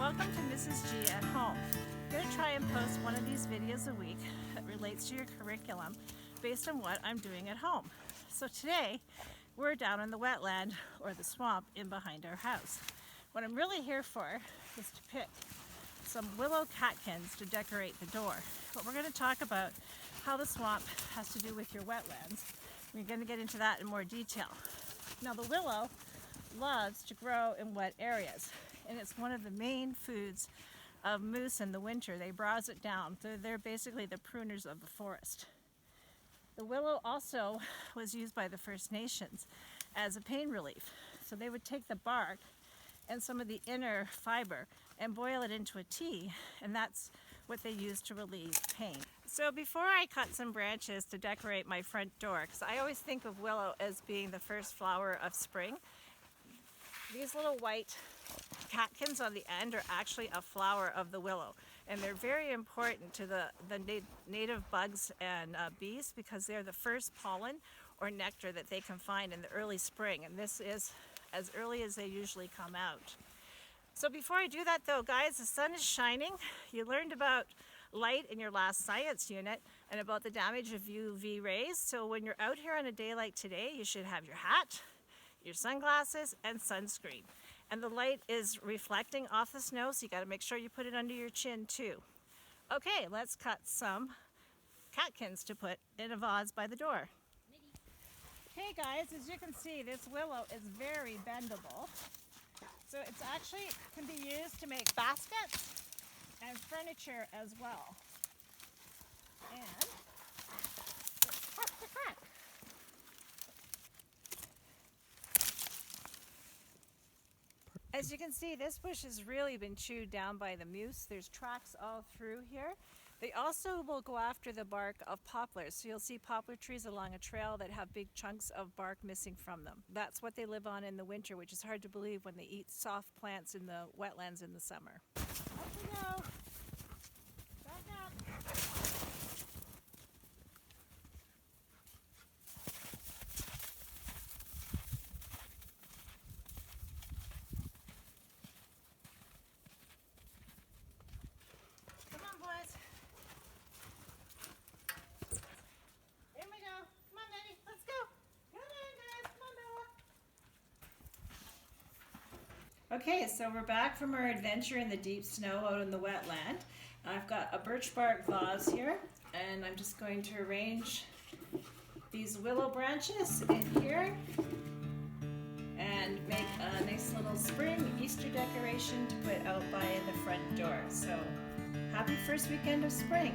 Welcome to Mrs. G at Home. I'm going to try and post one of these videos a week that relates to your curriculum based on what I'm doing at home. So today we're down in the wetland or the swamp in behind our house. What I'm really here for is to pick some willow catkins to decorate the door. But we're going to talk about how the swamp has to do with your wetlands. We're going to get into that in more detail. Now the willow loves to grow in wet areas, and it's one of the main foods of moose in the winter. They browse it down. They're basically the pruners of the forest. The willow also was used by the First Nations as a pain relief. So they would take the bark and some of the inner fiber and boil it into a tea, and that's what they used to relieve pain. So before I cut some branches to decorate my front door, because I always think of willow as being the first flower of spring, these little white catkins on the end are actually a flower of the willow, and they're very important to the native bugs and bees, because they're the first pollen or nectar that they can find in the early spring, and this is as early as they usually come out. So before I do that though, guys, the sun is shining. You learned about light in your last science unit and about the damage of UV rays. So when you're out here on a day like today, you should have your hat, your sunglasses, and sunscreen. And the light is reflecting off the snow, so you got to make sure you put it under your chin too. Okay, let's cut some catkins to put in a vase by the door. Okay guys, as you can see, this willow is very bendable. So it's actually can be used to make baskets and furniture as well. And let's cut the crack. As you can see, this bush has really been chewed down by the moose. There's tracks all through here. They also will go after the bark of poplars. So you'll see poplar trees along a trail that have big chunks of bark missing from them. That's what they live on in the winter, which is hard to believe when they eat soft plants in the wetlands in the summer. Up we go. Back up. Come on, boys. In we go. Come on, Betty. Let's go. Come on, guys. Come on, Bella. Okay, so we're back from our adventure in the deep snow out in the wetland. I've got a birch bark vase here, and I'm just going to arrange these willow branches in here and make a nice little spring Easter decoration to put out by the front door. So happy first weekend of spring.